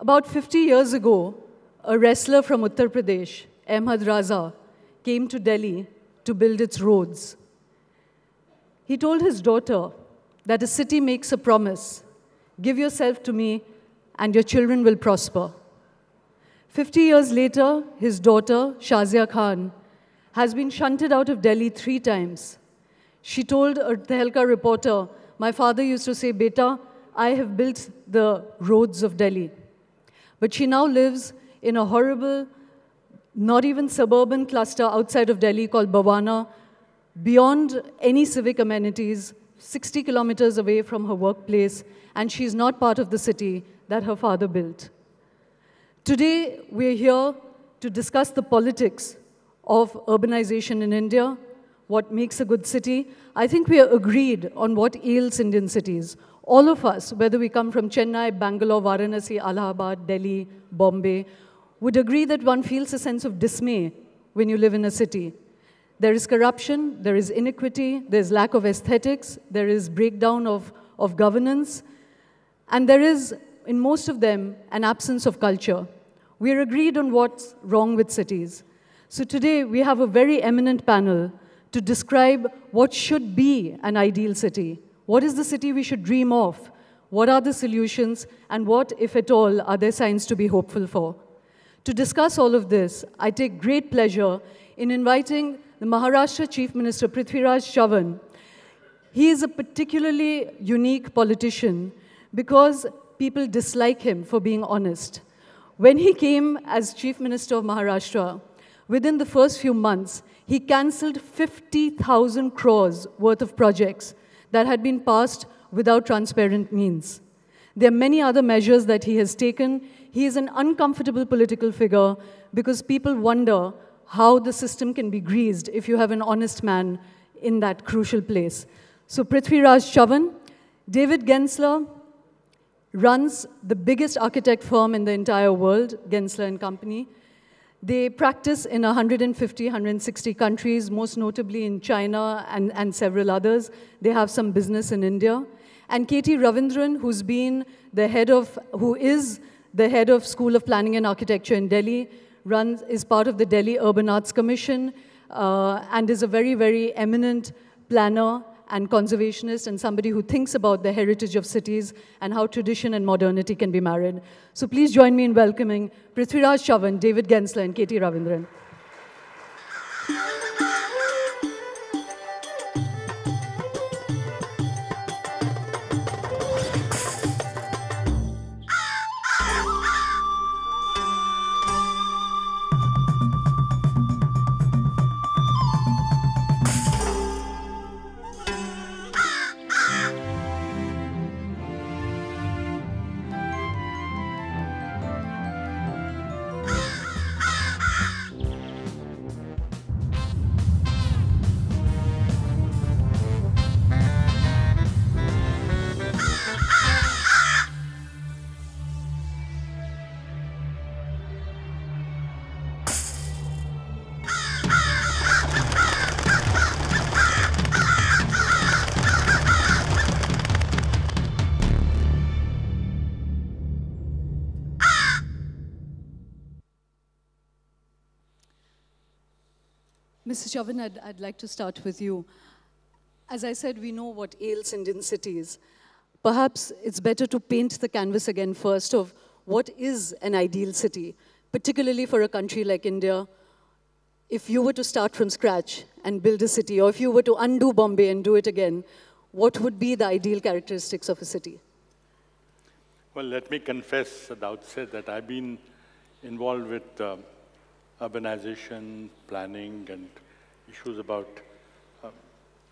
About 50 years ago, a wrestler from Uttar Pradesh, Ahmad Raza, came to Delhi to build its roads. He told his daughter that a city makes a promise: give yourself to me and your children will prosper. 50 years later, his daughter, Shazia Khan, has been shunted out of Delhi 3 times. She told a Tehelka reporter, "My father used to say, Beta, I have built the roads of Delhi." But she now lives in a horrible, not even suburban cluster outside of Delhi called Bhawana, beyond any civic amenities, 60 kilometers away from her workplace, and she's not part of the city that her father built. Today, we're here to discuss the politics of urbanization in India, what makes a good city. I think we are agreed on what ails Indian cities. All of us, whether we come from Chennai, Bangalore, Varanasi, Allahabad, Delhi, Bombay, would agree that one feels a sense of dismay when you live in a city. There is corruption, there is inequity, there's lack of aesthetics, there is breakdown of governance, and there is, in most of them, an absence of culture. We are agreed on what's wrong with cities. So today, we have a very eminent panel to describe what should be an ideal city. What is the city we should dream of? What are the solutions? And what, if at all, are there signs to be hopeful for? To discuss all of this, I take great pleasure in inviting the Maharashtra Chief Minister, Prithviraj Chavan. He is a particularly unique politician because people dislike him for being honest. When he came as Chief Minister of Maharashtra, within the first few months, he cancelled 50,000 crores worth of projects that had been passed without transparent means. There are many other measures that he has taken. He is an uncomfortable political figure because people wonder how the system can be greased if you have an honest man in that crucial place. So Prithviraj Chavan, David Gensler runs the biggest architect firm in the entire world, Gensler and Company. They practice in 150, 160 countries, most notably in China and several others. They have some business in India. And Katie Ravindran, who is the head of School of Planning and Architecture in Delhi, is part of the Delhi Urban Arts Commission, and is a very, very eminent planner and conservationist and somebody who thinks about the heritage of cities and how tradition and modernity can be married. So please join me in welcoming Prithviraj Chavan, David Gensler, and Katie Ravindran. Mr. Chavan, I'd like to start with you. As I said, we know what ails Indian cities. Perhaps it's better to paint the canvas again first of what is an ideal city, particularly for a country like India. If you were to start from scratch and build a city, or if you were to undo Bombay and do it again, what would be the ideal characteristics of a city? Well, let me confess at the outset that I've been involved with urbanization, planning, and issues about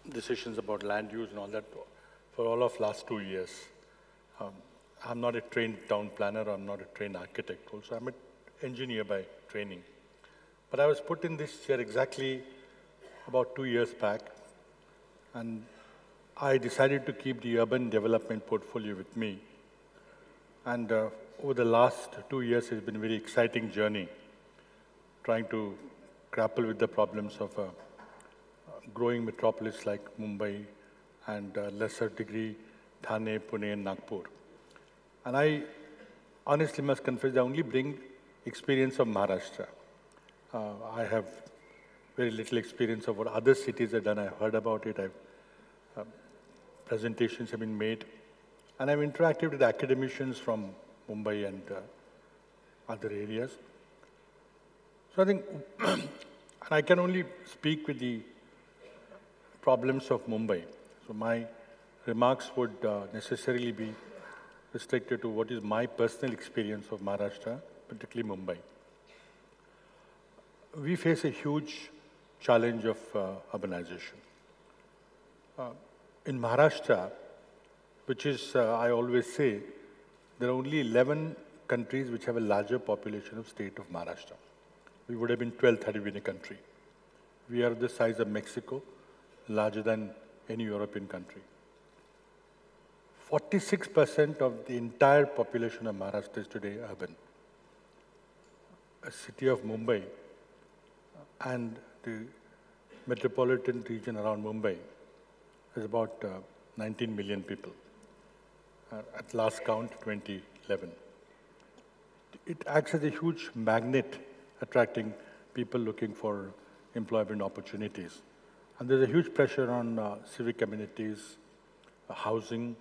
decisions about land use and all that for all of last 2 years. I'm not a trained town planner, I'm not a trained architect also. I'm an engineer by training. But I was put in this chair exactly about 2 years back, and I decided to keep the urban development portfolio with me. And over the last 2 years, it's been a very exciting journey, trying to grapple with the problems of a growing metropolis like Mumbai and lesser degree Thane, Pune, and Nagpur. And I honestly must confess, I only bring experience of Maharashtra. I have very little experience of what other cities have done. I've heard about it. Presentations have been made. And I've interacted with academicians from Mumbai and other areas. So I think, and I can only speak with the problems of Mumbai. So my remarks would necessarily be restricted to what is my personal experience of Maharashtra, particularly Mumbai. We face a huge challenge of urbanization. In Maharashtra, which is, I always say, there are only 11 countries which have a larger population of state of Maharashtra. We would have been 12th had we been a country. We are the size of Mexico, larger than any European country. 46% of the entire population of Maharashtra is today urban. A city of Mumbai and the metropolitan region around Mumbai is about 19 million people. At last count, 2011. It acts as a huge magnet attracting people looking for employment opportunities. And there's a huge pressure on civic amenities, housing,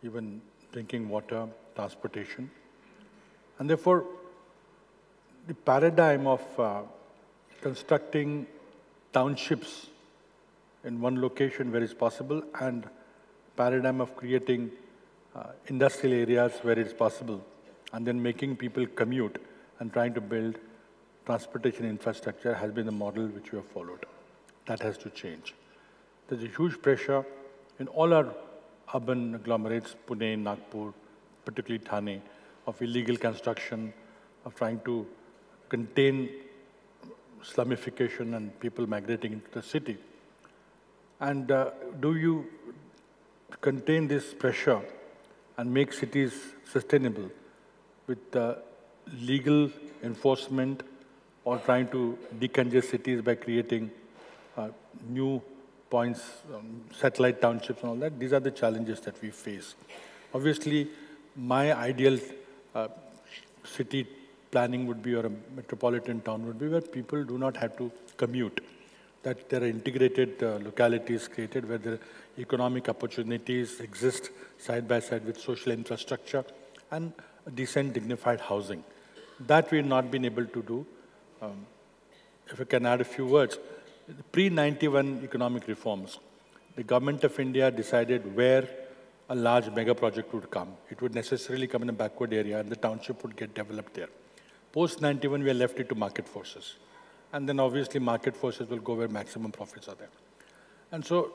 even drinking water, transportation. And therefore, the paradigm of constructing townships in one location where it's possible and paradigm of creating industrial areas where it's possible and then making people commute and trying to build transportation infrastructure has been the model which we have followed. That has to change. There's a huge pressure in all our urban agglomerates, Pune, Nagpur, particularly Thane, of illegal construction, of trying to contain slumification and people migrating into the city. And do you contain this pressure and make cities sustainable with legal enforcement or trying to decongest cities by creating new points, satellite townships and all that? These are the challenges that we face. Obviously, my ideal city planning would be, or a metropolitan town would be, where people do not have to commute, that there are integrated localities created where the economic opportunities exist side by side with social infrastructure and decent, dignified housing. That we've not been able to do. If I can add a few words, pre-91 economic reforms, the government of India decided where a large mega project would come. It would necessarily come in a backward area and the township would get developed there. Post-91, we are left it to market forces. And then obviously market forces will go where maximum profits are there. And so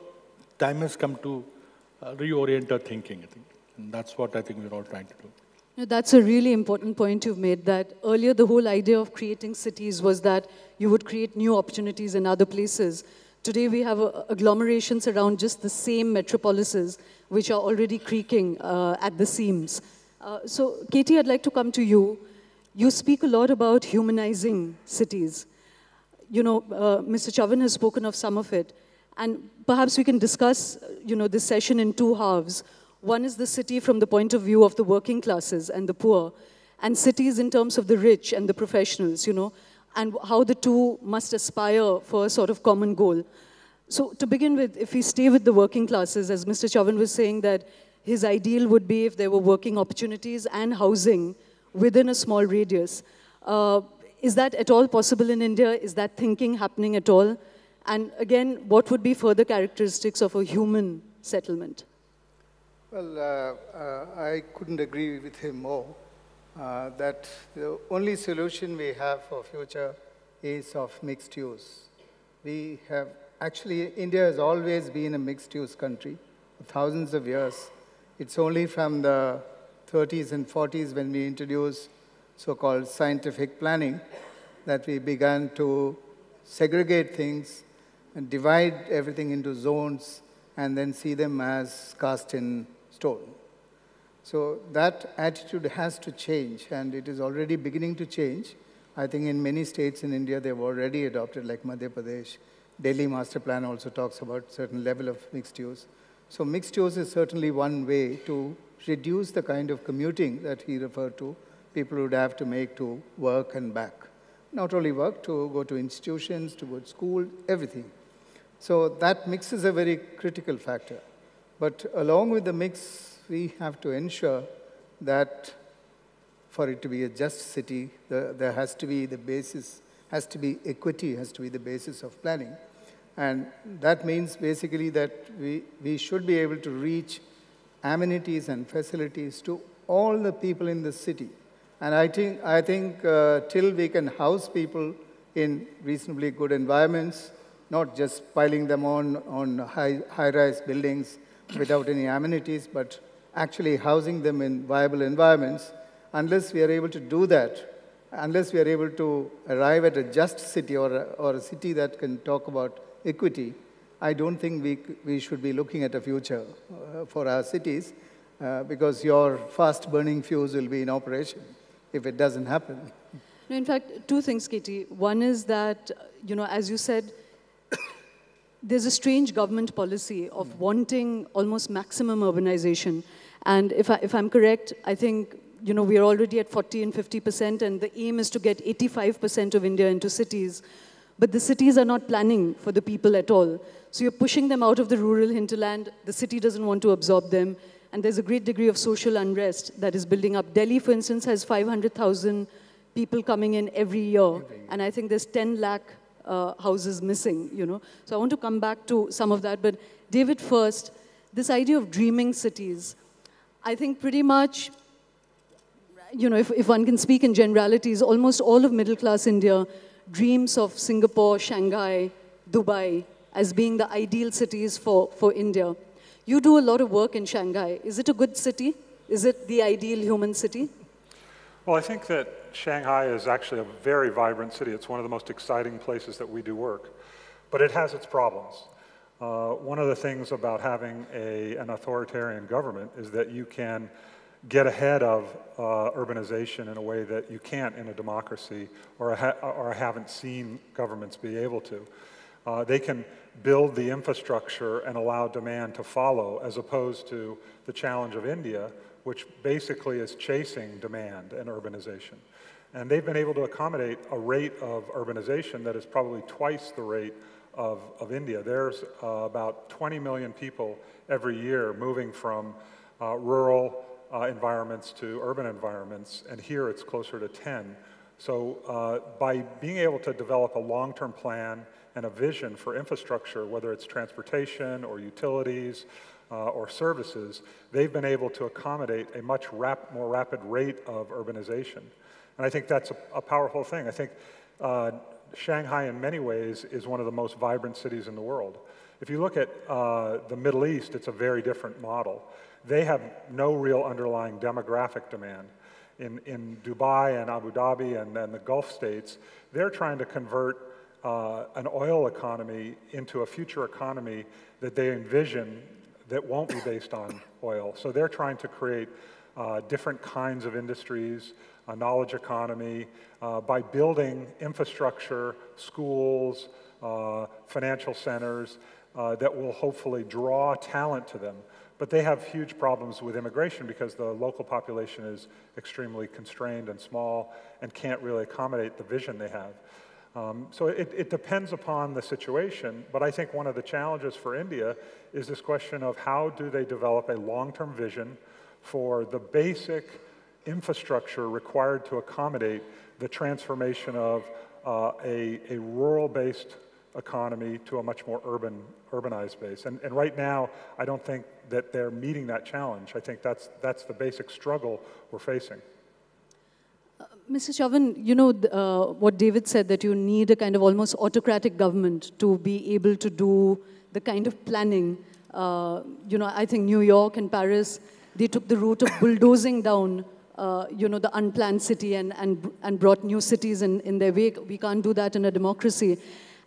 time has come to reorient our thinking, I think. And that's what I think we're all trying to do. No, that's a really important point you've made, that earlier the whole idea of creating cities was that you would create new opportunities in other places. Today we have agglomerations around just the same metropolises, which are already creaking at the seams. So Katie, I'd like to come to you. You speak a lot about humanizing cities. You know, Mr. Chavan has spoken of some of it. And perhaps we can discuss, this session in two halves. One is the city from the point of view of the working classes and the poor, and cities in terms of the rich and the professionals, and how the two must aspire for a sort of common goal. So to begin with, if we stay with the working classes, as Mr. Chavan was saying, that his ideal would be if there were working opportunities and housing within a small radius. Is that at all possible in India? Is that thinking happening at all? And again, what would be further characteristics of a human settlement? Well, I couldn't agree with him more, that the only solution we have for future is of mixed use. We have, actually, India has always been a mixed use country for thousands of years. It's only from the 30s and 40s when we introduced so-called scientific planning that we began to segregate things and divide everything into zones and then see them as cast in stone. So that attitude has to change, and it is already beginning to change. I think in many states in India, they've already adopted, like Madhya Pradesh. Delhi Master Plan also talks about certain level of mixed use. So mixed use is certainly one way to reduce the kind of commuting that he referred to people would have to make to work and back. Not only work, to go to institutions, to go to school, everything. So that mix is a very critical factor. But along with the mix, we have to ensure that for it to be a just city, there has to be the basis, has to be equity, has to be the basis of planning. And that means basically that we should be able to reach amenities and facilities to all the people in the city. And I think till we can house people in reasonably good environments, not just piling them on high-rise buildings without any amenities, but actually housing them in viable environments, unless we are able to do that, unless we are able to arrive at a just city or a city that can talk about equity, I don't think we should be looking at a future for our cities because your fast-burning fuse will be in operation if it doesn't happen. No, in fact, two things, Katie. One is that, as you said, there's a strange government policy of wanting almost maximum urbanization. And if I'm correct, I think we're already at 40 and 50%, and the aim is to get 85% of India into cities. But the cities are not planning for the people at all. So you're pushing them out of the rural hinterland. The city doesn't want to absorb them. And there's a great degree of social unrest that is building up. Delhi, for instance, has 500,000 people coming in every year. And I think there's 10 lakh houses missing, So I want to come back to some of that. But David, first, this idea of dreaming cities, I think pretty much, if one can speak in generalities, almost all of middle-class India dreams of Singapore, Shanghai, Dubai as being the ideal cities for India. You do a lot of work in Shanghai. Is it a good city? Is it the ideal human city? Well, I think that Shanghai is actually a very vibrant city. It's one of the most exciting places that we do work. But it has its problems. One of the things about having an authoritarian government is that you can get ahead of urbanization in a way that you can't in a democracy or I haven't seen governments be able to. They can build the infrastructure and allow demand to follow, as opposed to the challenge of India, which basically is chasing demand and urbanization. And they've been able to accommodate a rate of urbanization that is probably twice the rate of India. There's about 20 million people every year moving from rural environments to urban environments, and here it's closer to 10. So by being able to develop a long-term plan and a vision for infrastructure, whether it's transportation or utilities or services, they've been able to accommodate a much more rapid rate of urbanization. And I think that's a powerful thing. I think Shanghai in many ways is one of the most vibrant cities in the world. If you look at the Middle East, it's a very different model. They have no real underlying demographic demand. In Dubai and Abu Dhabi and the Gulf states, they're trying to convert an oil economy into a future economy that they envision that won't be based on oil. So they're trying to create different kinds of industries, a knowledge economy, by building infrastructure, schools, financial centers that will hopefully draw talent to them. But they have huge problems with immigration because the local population is extremely constrained and small and can't really accommodate the vision they have. So it depends upon the situation, but I think one of the challenges for India is this question of how do they develop a long-term vision for the basic infrastructure required to accommodate the transformation of a rural-based economy to a much more urbanized base. And right now, I don't think that they're meeting that challenge. I think that's the basic struggle we're facing. Mr. Chavan, what David said, that you need a kind of almost autocratic government to be able to do the kind of planning. I think New York and Paris, they took the route of bulldozing down, the unplanned city and brought new cities in their wake. We can't do that in a democracy.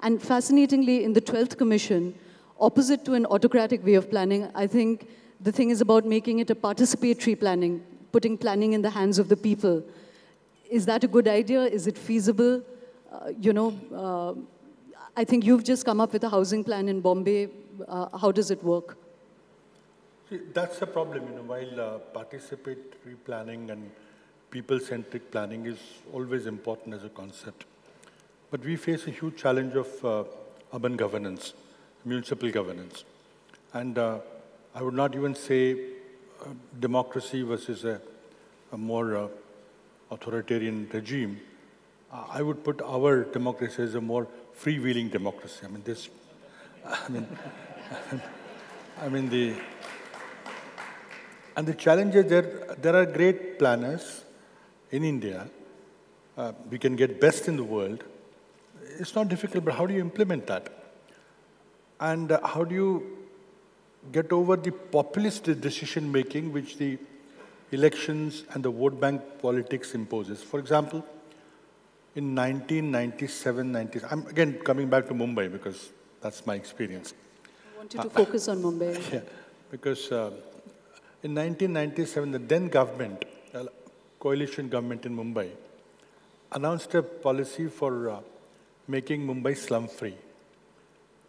And fascinatingly, in the 12th Commission, opposite to an autocratic way of planning, I think the thing is about making it a participatory planning, putting planning in the hands of the people. Is that a good idea? Is it feasible? I think you've just come up with a housing plan in Bombay. How does it work? See, that's the problem, while participatory planning and people-centric planning is always important as a concept. But we face a huge challenge of urban governance, municipal governance. And I would not even say democracy versus a more authoritarian regime. I would put our democracy as a more freewheeling democracy. I mean, this, I mean, I mean the challenge is there are great planners in India. We can get best in the world. It's not difficult, but how do you implement that? And how do you get over the populist decision-making which the elections and the vote bank politics imposes? For example, in 1997, 90, I'm again coming back to Mumbai because that's my experience. I want you to focus on Mumbai. Yeah, because in 1997, the then government, coalition government in Mumbai, announced a policy for making Mumbai slum-free.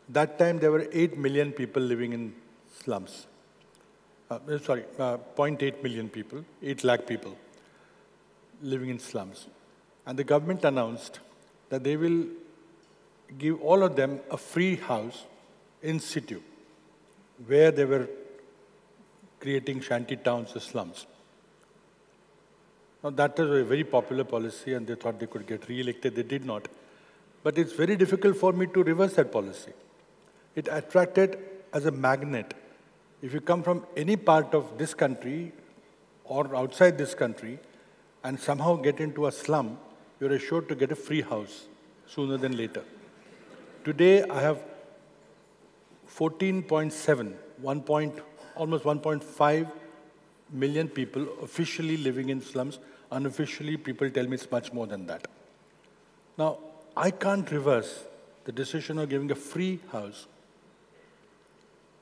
That time, there were 8 million people living in slums. 0.8 million people, 8 lakh people living in slums. And the government announced that they will give all of them a free house in situ, where they were creating shanty towns or slums. Now, that was a very popular policy, and they thought they could get re-elected. They did not. But it's very difficult for me to reverse that policy. It attracted as a magnet. If you come from any part of this country or outside this country and somehow get into a slum, you're assured to get a free house sooner than later. Today, I have 14.7, almost 1.5 million people officially living in slums. Unofficially, people tell me it's much more than that. Now, I can't reverse the decision of giving a free house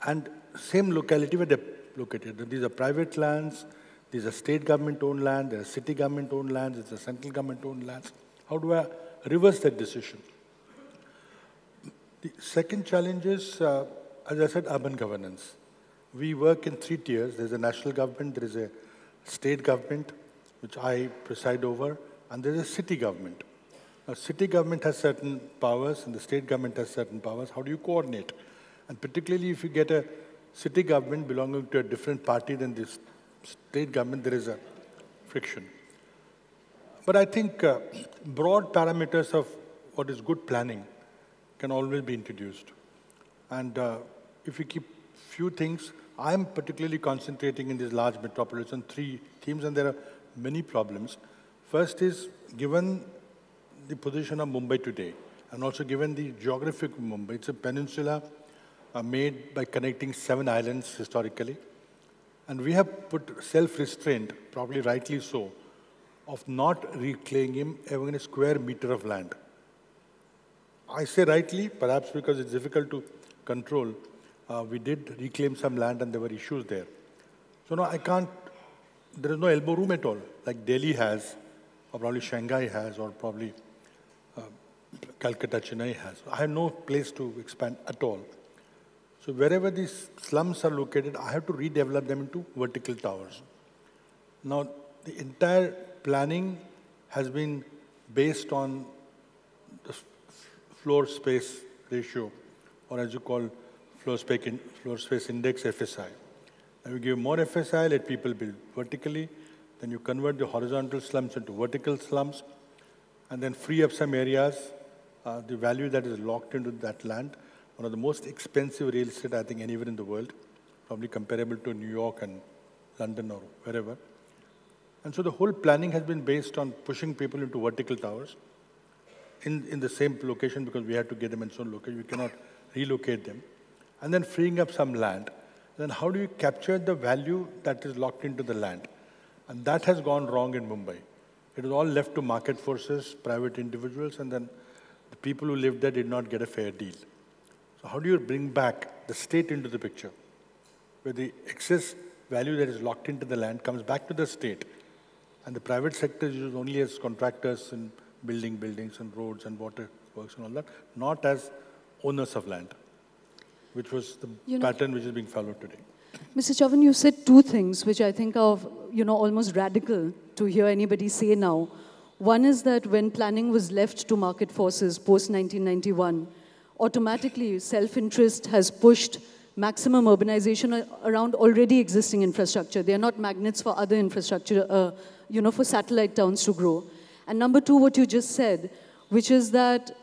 and same locality where they're located. These are private lands, these are state government-owned land, there are city government-owned lands, it's a central government-owned lands. How do I reverse that decision? The second challenge is, as I said, urban governance. We work in 3 tiers. There's a national government, there is a state government, which I preside over, and there's a city government. Now, city government has certain powers, and the state government has certain powers. How do you coordinate? And particularly if you get a city government belonging to a different party than this state government, there is a friction. But I think broad parameters of what is good planning can always be introduced. And if we keep few things, I'm particularly concentrating in these large metropolises on 3 themes, and there are many problems. First is, given the position of Mumbai today, and also given the geography of Mumbai, it's a peninsula made by connecting 7 islands historically. And we have put self-restraint, probably rightly so, of not reclaiming even a square meter of land. I say rightly, perhaps because it's difficult to control. We did reclaim some land and there were issues there. So no, I can't, there is no elbow room at all, like Delhi has, or probably Shanghai has, or probably Calcutta, Chennai has. I have no place to expand at all. So wherever these slums are located, I have to redevelop them into vertical towers. Now, the entire planning has been based on the floor space ratio, or as you call floor space index, FSI. Now you give more FSI, let people build vertically, then you convert the horizontal slums into vertical slums, and then free up some areas, the value that is locked into that land, one of the most expensive real estate, I think, anywhere in the world, probably comparable to New York and London or wherever. And so the whole planning has been based on pushing people into vertical towers in the same location, because we had to get them in some location. We cannot relocate them. And then freeing up some land. Then how do you capture the value that is locked into the land? And that has gone wrong in Mumbai. It was all left to market forces, private individuals, and then the people who lived there did not get a fair deal. So how do you bring back the state into the picture, where the excess value that is locked into the land comes back to the state, and the private sector is used only as contractors in building buildings and roads and water works and all that, not as owners of land, which was the pattern which is being followed today. Mr. Chavan, you said 2 things which I think are, almost radical to hear anybody say now. One is that when planning was left to market forces post-1991, automatically self-interest has pushed maximum urbanization around already existing infrastructure. They are not magnets for other infrastructure, for satellite towns to grow. And number two, what you just said, which is that,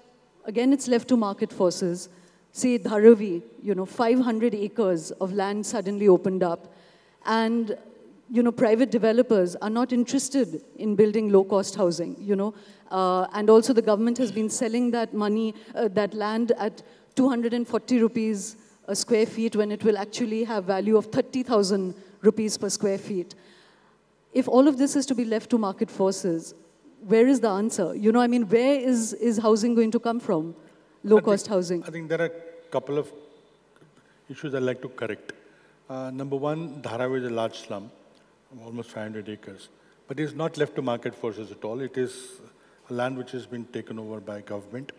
again, it's left to market forces. Say Dharavi, 500 acres of land suddenly opened up. And, private developers are not interested in building low-cost housing, and also the government has been selling that that land at 240 rupees a square feet when it will actually have value of 30,000 rupees per square feet. If all of this is to be left to market forces, where is the answer? Where is housing going to come from? Low-cost housing. I think there are a couple of issues I'd like to correct. Number one, Dharavi is a large slum, almost 500 acres. But it is not left to market forces at all. It is a land which has been taken over by government.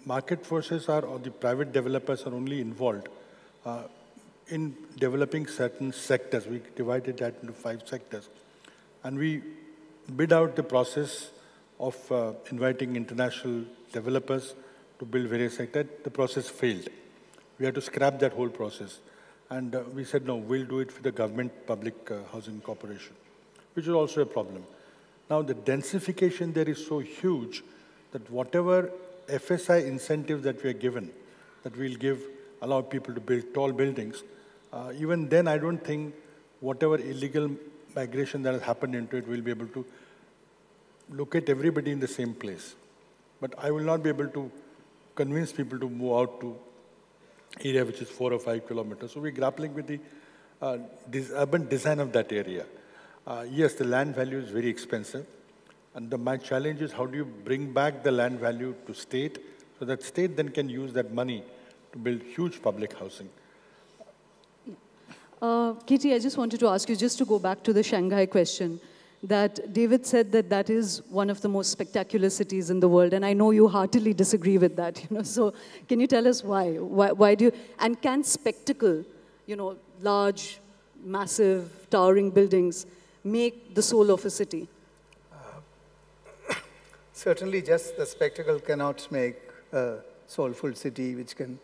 Market forces or the private developers are only involved in developing certain sectors. We divided that into 5 sectors. And we bid out the process of inviting international developers to build various sectors. The process failed. We had to scrap that whole process. And we said, no, we'll do it for the government public housing corporation, which is also a problem. Now, the densification there is so huge that whatever FSI incentives that we are given, that we'll allow people to build tall buildings, even then I don't think whatever illegal migration that has happened into it will be able to locate everybody in the same place. But I will not be able to convince people to move out to area which is 4 or 5 kilometers. So we're grappling with the urban design of that area. Yes, the land value is very expensive. And my challenge is how do you bring back the land value to state so that state then can use that money to build huge public housing. Katie, I just wanted to ask you, just to go back to the Shanghai question, that David said that that is one of the most spectacular cities in the world, and I know you heartily disagree with that. So can you tell us why? Why do you? And can spectacle, large, massive, towering buildings make the soul of a city? Certainly, just the spectacle cannot make a soulful city which can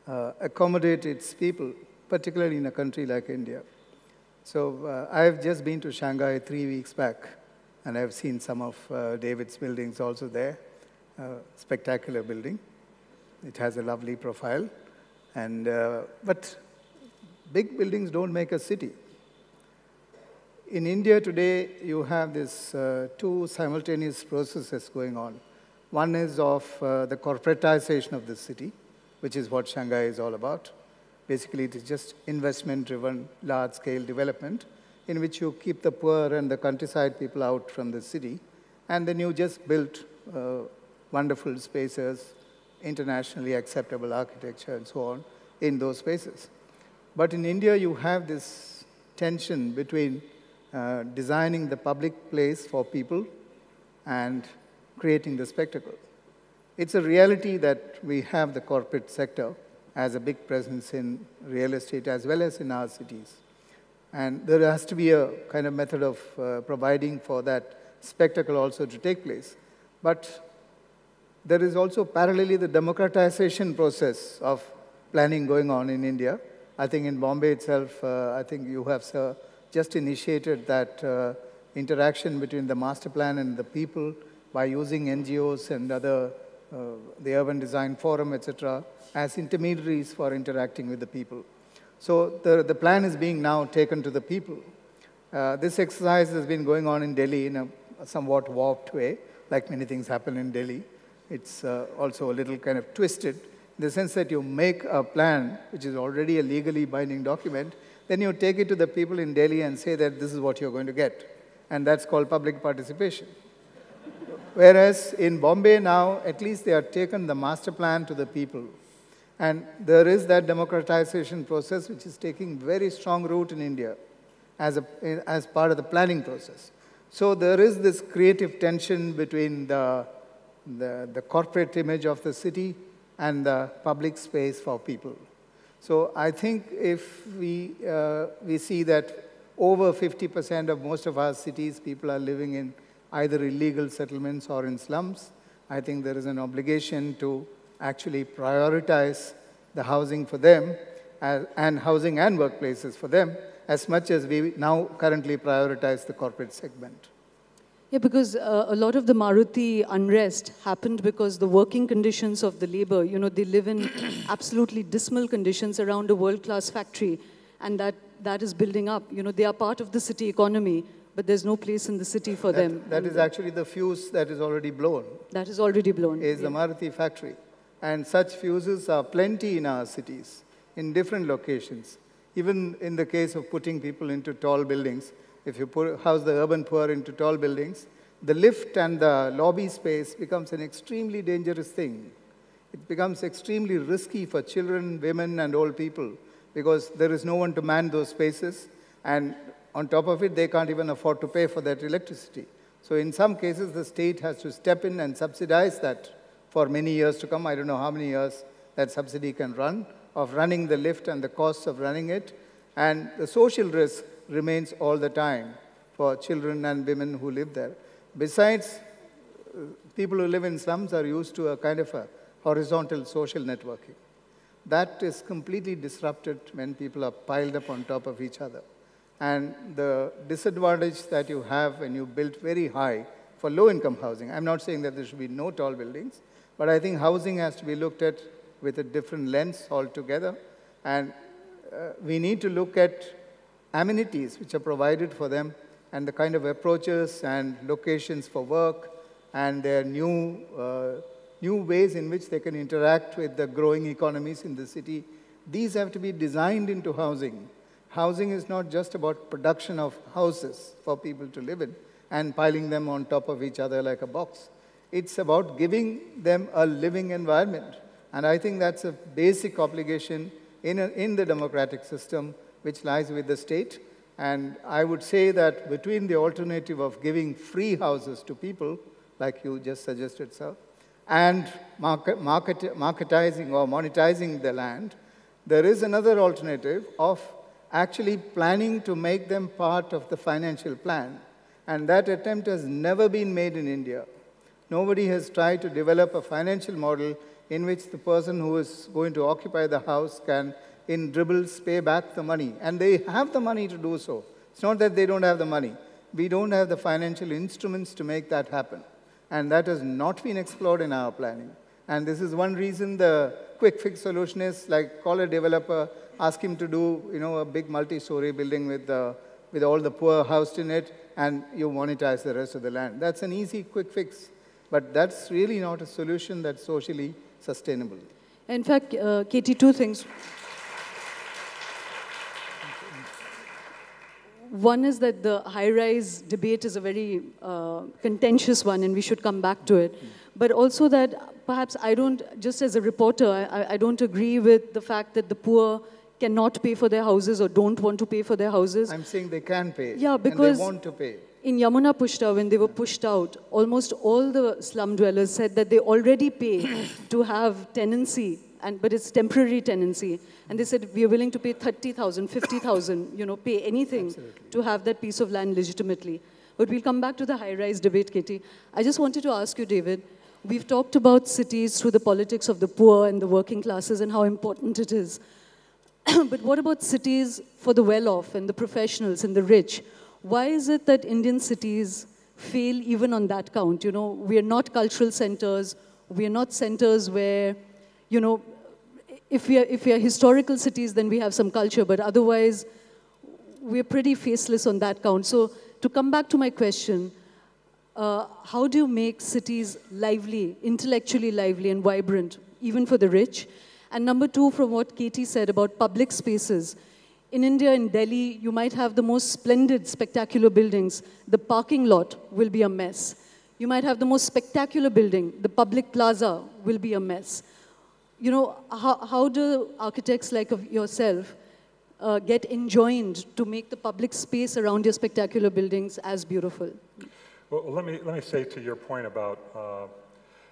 accommodate its people, particularly in a country like India. So I've just been to Shanghai 3 weeks back, and I've seen some of David's buildings also there. Spectacular building. It has a lovely profile. But big buildings don't make a city. In India today, you have this 2 simultaneous processes going on. One is of the corporatization of the city, which is what Shanghai is all about. Basically, it is just investment-driven, large-scale development in which you keep the poor and the countryside people out from the city, and then you just build wonderful spaces, internationally acceptable architecture, and so on, in those spaces. But in India, you have this tension between designing the public place for people and creating the spectacle. It's a reality that we have the corporate sector as a big presence in real estate as well as in our cities. And there has to be a kind of method of providing for that spectacle also to take place. But there is also parallelly the democratization process of planning going on in India. I think in Bombay itself, I think you have just initiated that interaction between the master plan and the people by using NGOs and other, the Urban Design Forum, etc., as intermediaries for interacting with the people. So the plan is being now taken to the people. This exercise has been going on in Delhi in a somewhat warped way, like many things happen in Delhi. It's also a little kind of twisted, in the sense that you make a plan, which is already a legally binding document, then you take it to the people in Delhi and say that this is what you're going to get. And that's called public participation. Whereas in Bombay now, at least they have taken the master plan to the people. And there is that democratization process which is taking very strong root in India as part of the planning process. So there is this creative tension between the corporate image of the city and the public space for people. So I think if we see that over 50% of most of our cities, people are living in either illegal settlements or in slums. I think there is an obligation to actually prioritize the housing for them and housing and workplaces for them as much as we now currently prioritize the corporate segment. Yeah, because a lot of the Maruti unrest happened because the working conditions of the labor, they live in absolutely dismal conditions around a world-class factory, and that is building up. They are part of the city economy, but there's no place in the city for them. That is actually the fuse that is already blown. That is already blown. Is the Maruti factory. And such fuses are plenty in our cities, in different locations. Even in the case of putting people into tall buildings, if you house the urban poor into tall buildings, the lift and the lobby space becomes an extremely dangerous thing. It becomes extremely risky for children, women, and old people because there is no one to man those spaces. And on top of it, they can't even afford to pay for that electricity. So in some cases, the state has to step in and subsidize that for many years to come. I don't know how many years that subsidy can run, of running the lift and the costs of running it. And the social risk remains all the time for children and women who live there. Besides, people who live in slums are used to a kind of a horizontal social networking. That is completely disrupted when people are piled up on top of each other. And the disadvantage that you have when you build very high for low-income housing, I'm not saying that there should be no tall buildings, but I think housing has to be looked at with a different lens altogether. And we need to look at amenities which are provided for them and the kind of approaches and locations for work and their new ways in which they can interact with the growing economies in the city. These have to be designed into housing. Housing is not just about production of houses for people to live in and piling them on top of each other like a box. It's about giving them a living environment. And I think that's a basic obligation in the democratic system which lies with the state. And I would say that between the alternative of giving free houses to people, like you just suggested, sir, and marketizing or monetizing the land, there is another alternative of actually planning to make them part of the financial plan. And that attempt has never been made in India. Nobody has tried to develop a financial model in which the person who is going to occupy the house can, in dribbles, pay back the money. And they have the money to do so. It's not that they don't have the money. We don't have the financial instruments to make that happen. And that has not been explored in our planning. And this is one reason the quick fix solution is like call a developer, ask him to do a big multi-story building with all the poor housed in it, and you monetize the rest of the land. That's an easy quick fix. But that's really not a solution that's socially sustainable. In fact, Katie, two things. One is that the high-rise debate is a very contentious one, and we should come back to it. But also that perhaps I don't, just as a reporter, I don't agree with the fact that the poor cannot pay for their houses or don't want to pay for their houses. I'm saying they can pay, yeah, because and they want to pay. In Yamuna Pushta, when they were pushed out, almost all the slum dwellers said that they already pay to have tenancy, but it's temporary tenancy. And they said, we are willing to pay 30,000, 50,000, pay anything Absolutely. To have that piece of land legitimately. But we'll come back to the high-rise debate, Katie. I just wanted to ask you, David, we've talked about cities through the politics of the poor and the working classes and how important it is. But what about cities for the well-off and the professionals and the rich? Why is it that Indian cities fail even on that count? We are not cultural centers. We are not centers where, if we are historical cities, then we have some culture. But otherwise, we're pretty faceless on that count. So to come back to my question, how do you make cities lively, intellectually lively and vibrant, even for the rich? And number two, from what Katie said about public spaces, in India, in Delhi, you might have the most splendid, spectacular buildings. The parking lot will be a mess. You might have the most spectacular building. The public plaza will be a mess. How do architects like yourself get enjoined to make the public space around your spectacular buildings as beautiful? Well, let me say to your point about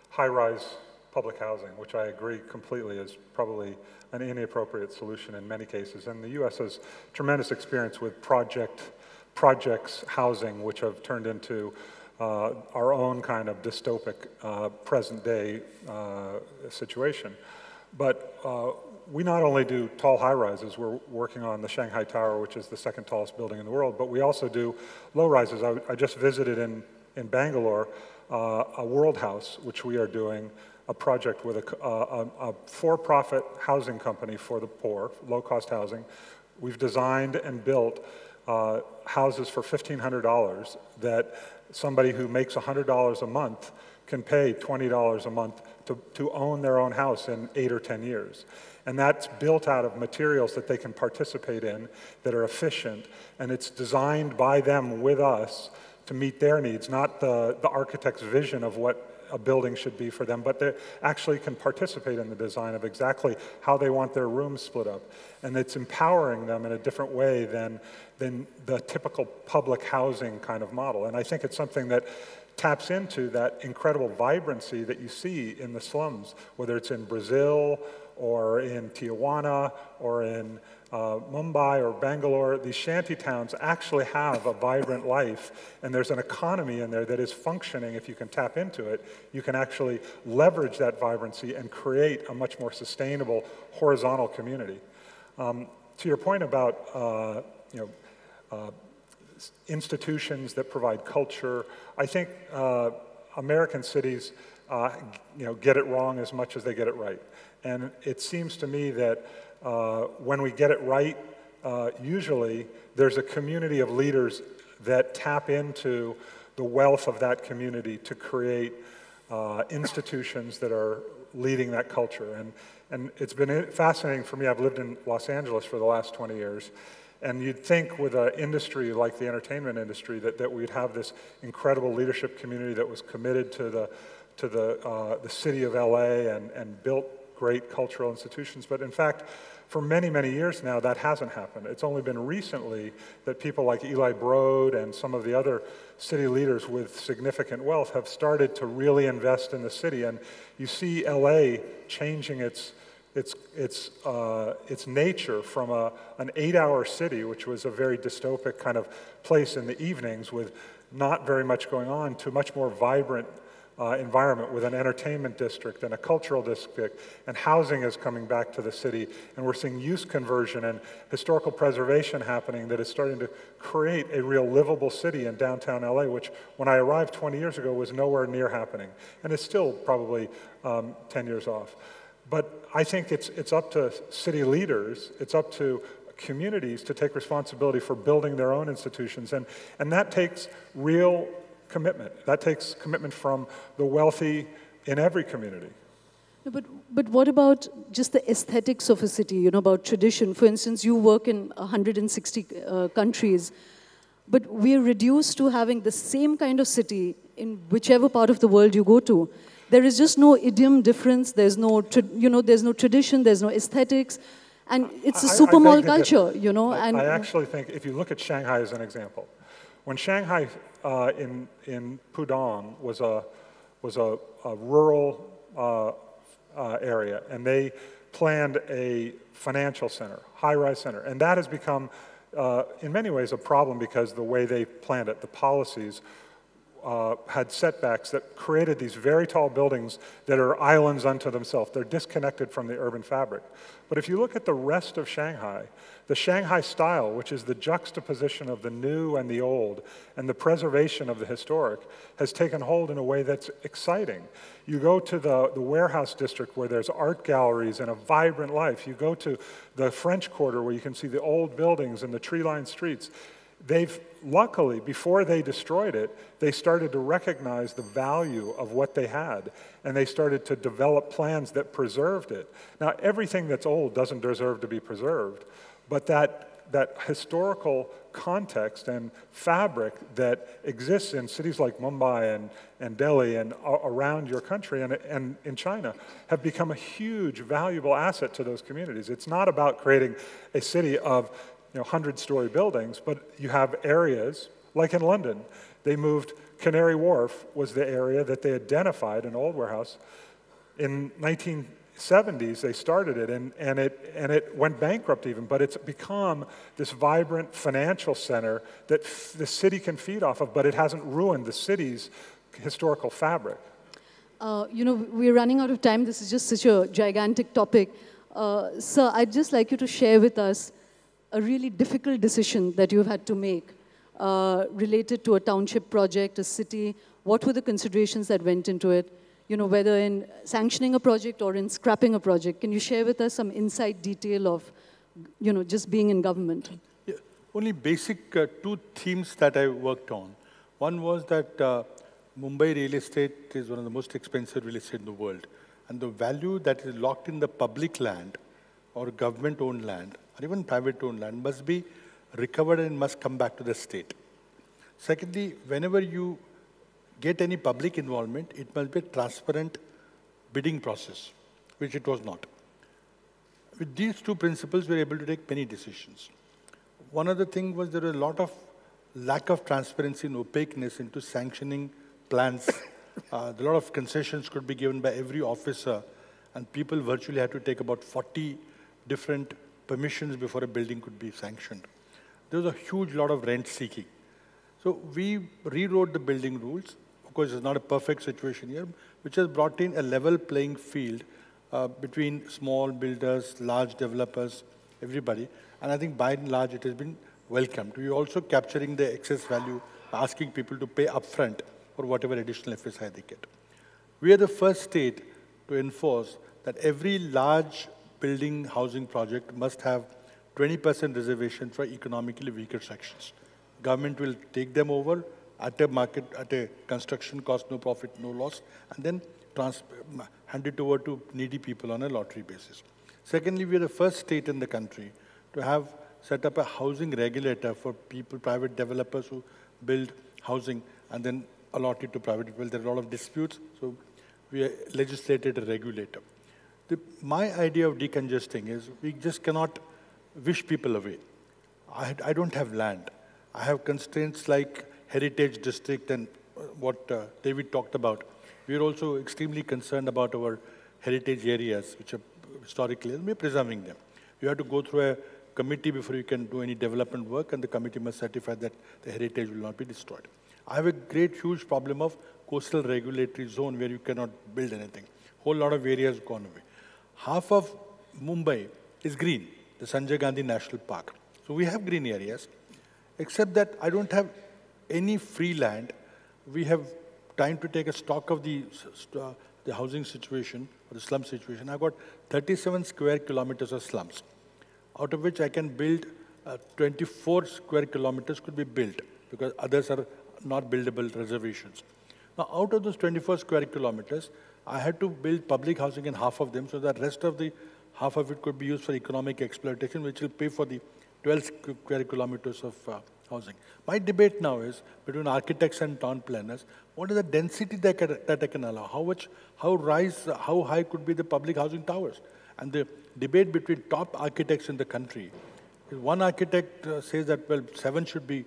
high-rise public housing, which I agree completely is probably an inappropriate solution in many cases. And the US has tremendous experience with projects housing, which have turned into our own kind of dystopic present-day situation. But we not only do tall high-rises, we're working on the Shanghai Tower, which is the second tallest building in the world, but we also do low-rises. I just visited in Bangalore a World House, which we are doing a project with a for-profit housing company for the poor, low-cost housing. We've designed and built houses for $1,500 that somebody who makes $100 a month can pay $20 a month to own their own house in 8 or 10 years. And that's built out of materials that they can participate in that are efficient, and it's designed by them with us to meet their needs, not the architect's vision of what a building should be for them, but they actually can participate in the design of exactly how they want their rooms split up. And it's empowering them in a different way than the typical public housing kind of model. And I think it's something that taps into that incredible vibrancy that you see in the slums, whether it's in Brazil or in Tijuana or in Mumbai or Bangalore. These shanty towns actually have a vibrant life, and there's an economy in there that is functioning. If you can tap into it, you can actually leverage that vibrancy and create a much more sustainable horizontal community. To your point about institutions that provide culture, I think American cities get it wrong as much as they get it right. And it seems to me that when we get it right, usually there's a community of leaders that tap into the wealth of that community to create institutions that are leading that culture. And it's been fascinating for me. I've lived in Los Angeles for the last 20 years. And you'd think with an industry like the entertainment industry that we'd have this incredible leadership community that was committed to the city of LA and built great cultural institutions. But in fact, for many, many years now, that hasn't happened. It's only been recently that people like Eli Broad and some of the other city leaders with significant wealth have started to really invest in the city. And you see LA changing its nature from an 8-hour city, which was a very dystopic kind of place in the evenings with not very much going on, to a much more vibrant environment with an entertainment district and a cultural district, and housing is coming back to the city, and we're seeing use conversion and historical preservation happening that is starting to create a real livable city in downtown LA, which when I arrived 20 years ago was nowhere near happening, and it's still probably 10 years off. But I think it's up to city leaders, it's up to communities to take responsibility for building their own institutions, and that takes real commitment. That takes commitment from the wealthy in every community. No, but what about just the aesthetics of a city, about tradition? For instance, you work in 160 countries, but we're reduced to having the same kind of city in whichever part of the world you go to. There is just no idiom difference, there's no, there's no tradition, there's no aesthetics, and it's a super mall culture, and I actually think, if you look at Shanghai as an example, when Shanghai in Pudong was a rural area, and they planned a financial center, high-rise center, and that has become, in many ways, a problem because the way they planned it, the policies had setbacks that created these very tall buildings that are islands unto themselves. They're disconnected from the urban fabric. But if you look at the rest of Shanghai, the Shanghai style, which is the juxtaposition of the new and the old, and the preservation of the historic, has taken hold in a way that's exciting. You go to the warehouse district where there's art galleries and a vibrant life. You go to the French Quarter where you can see the old buildings and the tree-lined streets. They've, luckily, before they destroyed it, they started to recognize the value of what they had, and they started to develop plans that preserved it. Now, everything that's old doesn't deserve to be preserved, but that historical context and fabric that exists in cities like Mumbai and Delhi and around your country and in China have become a huge, valuable asset to those communities. It's not about creating a city of 100-story buildings, but you have areas, like in London, they moved, Canary Wharf was the area that they identified, an old warehouse, In 1970s, they started it, and it went bankrupt even, but it's become this vibrant financial center that the city can feed off of, but it hasn't ruined the city's historical fabric. We're running out of time. This is just such a gigantic topic. Sir, I'd just like you to share with us a really difficult decision that you've had to make related to a township project, a city. What were the considerations that went into it? Whether in sanctioning a project or in scrapping a project. Can you share with us some inside detail of, just being in government? Yeah, only basic two themes that I worked on. One was that Mumbai real estate is one of the most expensive real estate in the world. And the value that is locked in the public land or government-owned land or even private-owned land must be recovered and must come back to the state. Secondly, whenever you get any public involvement, it must be a transparent bidding process, which it was not. With these two principles, we were able to take many decisions. One other thing was there was a lot of lack of transparency and opaqueness into sanctioning plans. A lot of concessions could be given by every officer, and people virtually had to take about 40 different permissions before a building could be sanctioned. There was a huge lot of rent seeking. So we rewrote the building rules. Of course, it's not a perfect situation here, which has brought in a level playing field between small builders, large developers, everybody. And I think by and large, it has been welcomed. We're also capturing the excess value, asking people to pay upfront for whatever additional FSI they get. We are the first state to enforce that every large building housing project must have 20% reservation for economically weaker sections. Government will take them over at a construction cost, no profit, no loss, and then hand it over to needy people on a lottery basis. Secondly, we are the first state in the country to have set up a housing regulator for people, private developers who build housing and then allot it to private people. There are a lot of disputes, so we legislated a regulator. My idea of decongesting is we just cannot wish people away. I don't have land. I have constraints like heritage district and what David talked about. We are also extremely concerned about our heritage areas, which are historically, and we're preserving them. You have to go through a committee before you can do any development work, and the committee must certify that the heritage will not be destroyed. I have a huge problem of coastal regulatory zone where you cannot build anything. Whole lot of areas gone away. Half of Mumbai is green, the Sanjay Gandhi National Park. So we have green areas, except that I don't have any free land. We have time to take a stock of the housing situation, or the slum situation. I've got 37 square kilometers of slums, out of which I can build 24 square kilometers could be built, because others are not buildable reservations. Now, out of those 24 square kilometers, I had to build public housing in half of them, so that rest of the half of it could be used for economic exploitation, which will pay for the 12 square kilometers of housing. My debate now is between architects and town planners, what is the density that I can allow? How high could be the public housing towers? And the debate between top architects in the country is one architect says that, well, 7 should be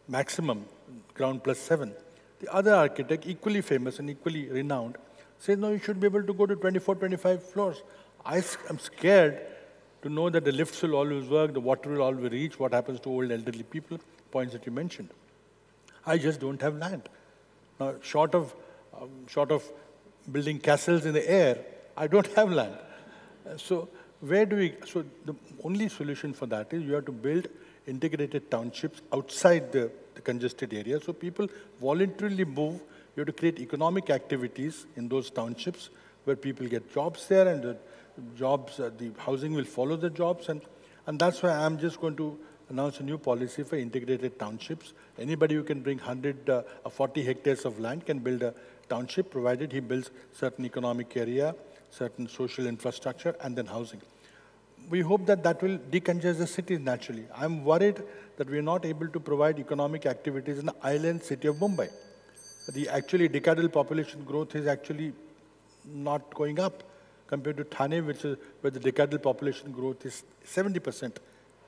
maximum, ground plus 7. The other architect, equally famous and equally renowned, says, no, you should be able to go to 24, 25 floors. I'm scared to know that the lifts will always work, the water will always reach, what happens to old elderly people, points that you mentioned. I just don't have land. Now, short of building castles in the air, I don't have land. So the only solution for that is you have to build integrated townships outside the congested area. So people voluntarily move. You have to create economic activities in those townships where people get jobs there, and the housing will follow the jobs. And that's why I'm just going to announce a new policy for integrated townships. Anybody who can bring 40 hectares of land can build a township, provided he builds certain economic area, certain social infrastructure, and then housing. We hope that that will decongest the cities naturally. I'm worried that we're not able to provide economic activities in the island city of Mumbai. The actually decadal population growth is actually not going up compared to Thane, where the decadal population growth is 70%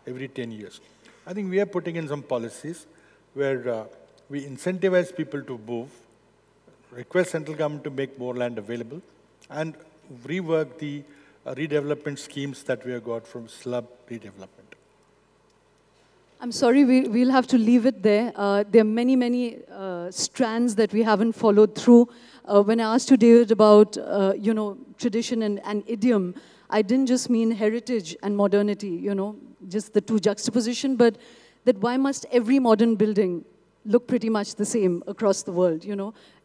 every 10 years. I think we are putting in some policies where we incentivize people to move, request central government to make more land available, and rework the redevelopment schemes that we have got from slum redevelopment. I'm sorry, we'll have to leave it there. There are many, many strands that we haven't followed through. When I asked you, David, about tradition and idiom, I didn't just mean heritage and modernity, just the two juxtaposition, but that why must every modern building look pretty much the same across the world,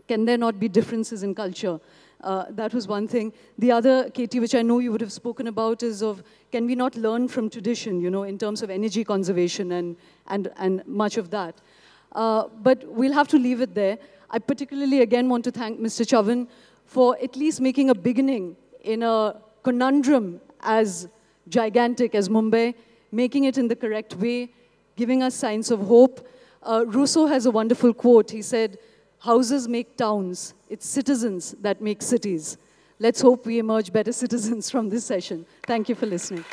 Can there not be differences in culture? That was one thing. The other, Katie, which I know you would have spoken about, is of can we not learn from tradition, in terms of energy conservation and much of that. But we'll have to leave it there. I particularly, again, want to thank Mr. Chavan for at least making a beginning in a conundrum as gigantic as Mumbai, making it in the correct way, giving us signs of hope. Rousseau has a wonderful quote. He said, "Houses make towns. It's citizens that make cities." Let's hope we emerge better citizens from this session. Thank you for listening.